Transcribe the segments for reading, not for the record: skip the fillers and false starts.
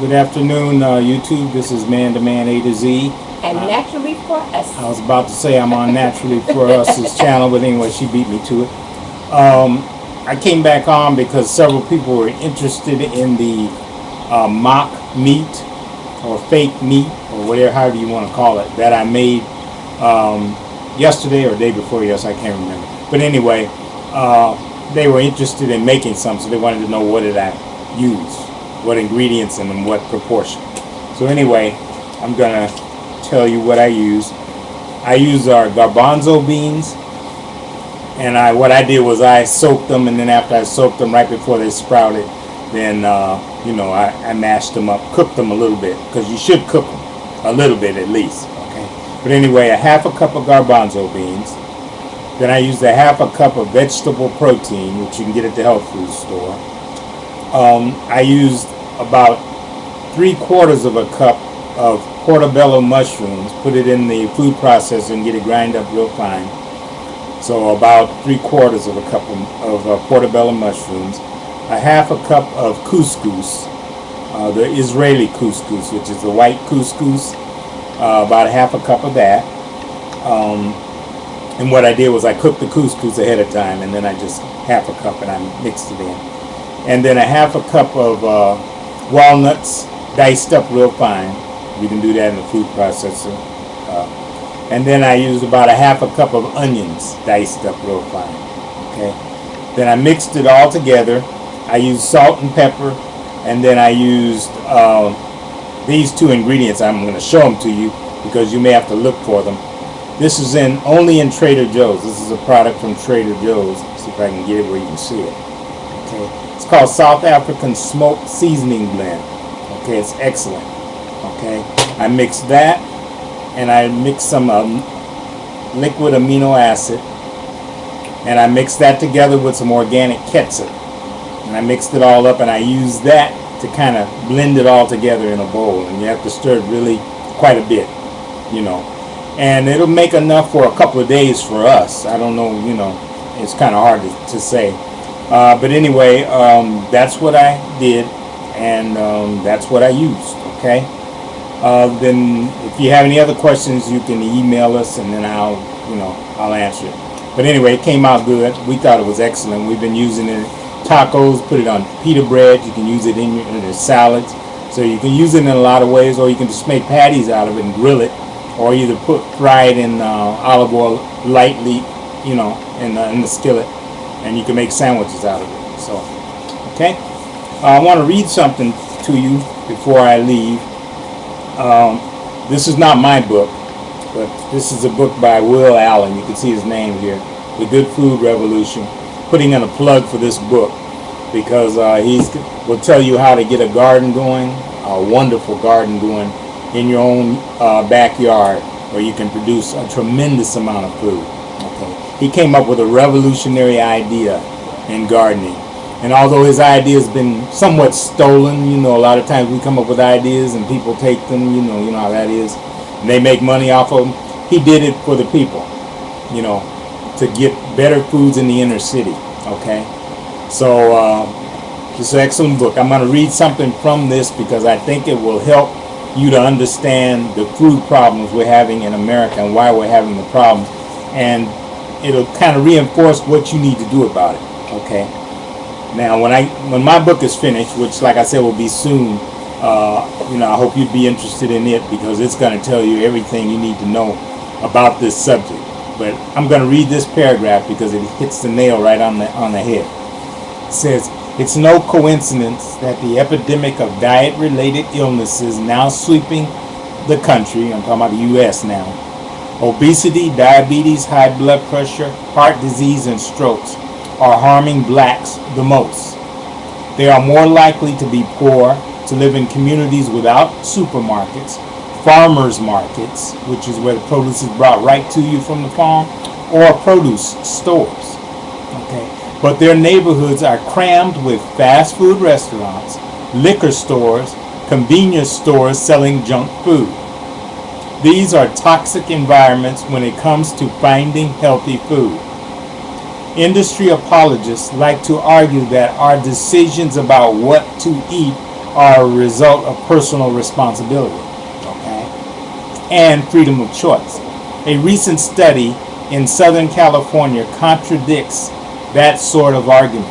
Good afternoon, YouTube. This is Man to Man A to Z. And Naturally for Us. I was about to say I'm on Naturally for Us's channel, but anyway, she beat me to it. I came back on because several people were interested in the mock meat or fake meat or whatever, however you want to call it, that I made yesterday or day before yesterday, I can't remember. But anyway, they were interested in making some, so they wanted to know what did I use, what ingredients and in what proportion. So anyway, I'm gonna tell you what I use. I use our garbanzo beans, and what I did was I soaked them, and then after I soaked them, right before they sprouted, then I mashed them up, cooked them a little bit, because you should cook them a little bit at least. Okay. But anyway, a half a cup of garbanzo beans. Then I used a half a cup of vegetable protein, which you can get at the health food store. I used about 3/4 of a cup of portobello mushrooms, put it in the food processor and get it grind up real fine. So about 3/4 of a cup of portobello mushrooms, a half a cup of couscous, the Israeli couscous, which is the white couscous, about a half a cup of that. And what I did was I cooked the couscous ahead of time, and then I just half a cup and I mixed it in. And then a half a cup of walnuts diced up real fine. You can do that in the food processor. And then I used about a half a cup of onions diced up real fine. Okay. Then I mixed it all together. I used salt and pepper, and then I used these two ingredients. I'm going to show them to you because you may have to look for them. This is only in Trader Joe's. This is a product from Trader Joe's. See if I can get it where you can see it. Okay. It's called South African Smoked Seasoning Blend. Okay, it's excellent. Okay, I mixed that, and I mixed some liquid amino acid, and I mixed that together with some organic ketchup, and I mixed it all up, and I used that to kind of blend it all together in a bowl, and you have to stir it really quite a bit, and it'll make enough for a couple of days for us. I don't know, it's kind of hard to say, but anyway, that's what I did, and that's what I used. Okay. Then if you have any other questions, you can email us, and then I'll answer it. But anyway, it came out good. We thought it was excellent. We've been using it in tacos, put it on pita bread. You can use it in your salads. So you can use it in a lot of ways, or you can just make patties out of it and grill it, or either fry it in olive oil lightly, in the skillet, and you can make sandwiches out of it. So, okay. I want to read something to you before I leave. This is not my book, but this is a book by Will Allen. You can see his name here, The Good Food Revolution. Putting in a plug for this book because he will tell you how to get a garden going, a wonderful garden going in your own backyard, where you can produce a tremendous amount of food. Okay. He came up with a revolutionary idea in gardening. And although his idea has been somewhat stolen, a lot of times we come up with ideas and people take them, you know how that is. And they make money off of them. He did it for the people, to get better foods in the inner city, okay? So this is an excellent book. I'm going to read something from this because I think it will help you to understand the food problems we're having in America and why we're having the problems. And it'll kind of reinforce what you need to do about it, okay? Now, when my book is finished, which, like I said, will be soon, I hope you'd be interested in it because it's going to tell you everything you need to know about this subject. But I'm going to read this paragraph because it hits the nail right on the head. It says, "It's no coincidence that the epidemic of diet-related illnesses now sweeping the country," I'm talking about the U.S. now, obesity, diabetes, high blood pressure, heart disease, and strokes, are harming blacks the most. They are more likely to be poor, to live in communities without supermarkets, farmers markets, which is where the produce is brought right to you from the farm, or produce stores. Okay, but their neighborhoods are crammed with fast food restaurants, liquor stores, convenience stores selling junk food. These are toxic environments when it comes to finding healthy food. Industry apologists like to argue that our decisions about what to eat are a result of personal responsibility, okay, and freedom of choice. A recent study in Southern California contradicts that sort of argument.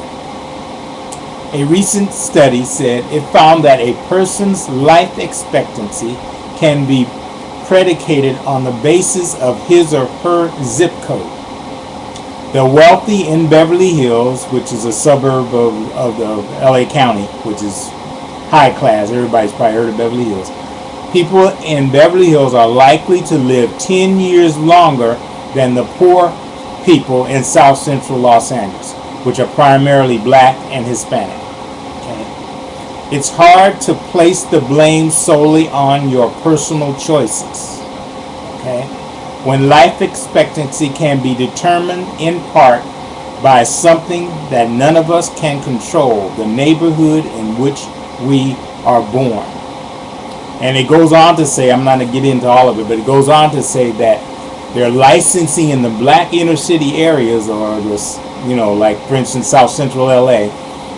A recent study said it found that a person's life expectancy can be predicated on the basis of his or her zip code. The wealthy in Beverly Hills, which is a suburb of the LA County, which is high class, everybody's probably heard of Beverly Hills. People in Beverly Hills are likely to live 10 years longer than the poor people in South Central Los Angeles, which are primarily black and Hispanic. Okay? It's hard to place the blame solely on your personal choices. Okay? When life expectancy can be determined in part by something that none of us can control, the neighborhood in which we are born. And it goes on to say, I'm not going to get into all of it, but it goes on to say that they're licensing in the black inner city areas, or this, you know, like for instance South Central LA,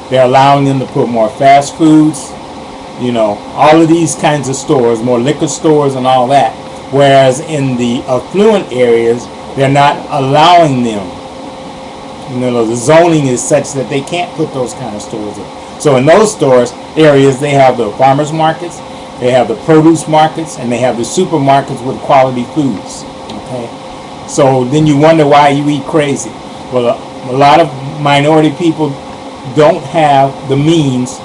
they're allowing them to put more fast foods, you know, all of these kinds of stores, more liquor stores and all that. Whereas in the affluent areas, they're not allowing them. You know, the zoning is such that they can't put those kind of stores in. So in those stores areas, they have the farmers markets, they have the produce markets, and they have the supermarkets with quality foods. Okay, so then you wonder why you eat crazy. Well, a lot of minority people don't have the means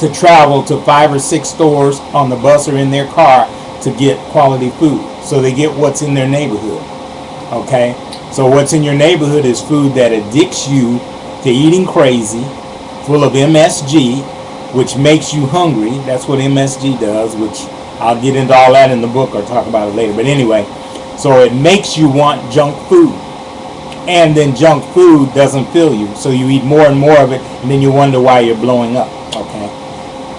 to travel to 5 or 6 stores on the bus or in their car to get quality food. So they get what's in their neighborhood. Okay, so what's in your neighborhood is food that addicts you to eating crazy, full of MSG, which makes you hungry. That's what MSG does, which I'll get into all that in the book or talk about it later. But anyway, so it makes you want junk food. And then junk food doesn't fill you. So you eat more and more of it, and then you wonder why you're blowing up. Okay,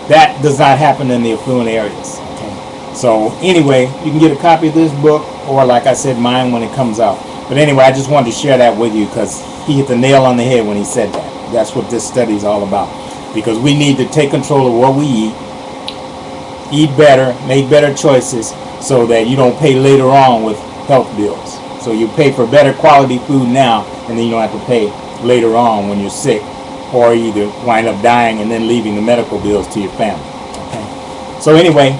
that does not happen in the affluent areas. Okay, so anyway, you can get a copy of this book, or like I said, mine when it comes out. But anyway, I just wanted to share that with you because he hit the nail on the head when he said that. That's what this study is all about. Because we need to take control of what we eat better, make better choices, so that you don't pay later on with health bills. So you pay for better quality food now, and then you don't have to pay later on when you're sick, or either wind up dying and then leaving the medical bills to your family. Okay. So anyway,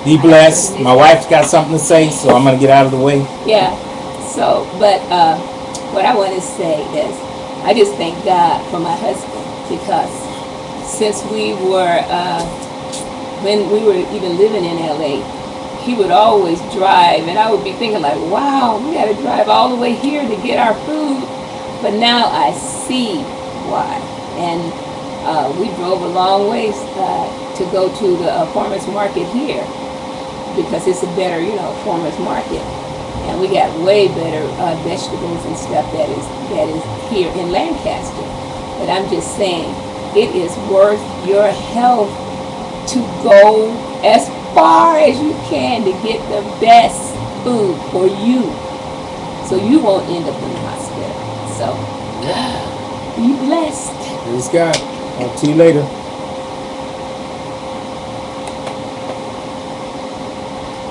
be blessed. My wife's got something to say, so I'm going to get out of the way. Yeah. So, but what I want to say is, I just thank God for my husband, because since we were, when we were even living in LA, he would always drive, and I would be thinking like, wow, we got to drive all the way here to get our food. But now I see why. And we drove a long ways to go to the farmer's market here, because it's a better, you know, farmer's market. And we got way better vegetables and stuff that is here in Lancaster. But I'm just saying, it is worth your health to go as far as you can to get the best food for you, so you won't end up in the hospital. So, be blessed. Praise God. Talk to you later.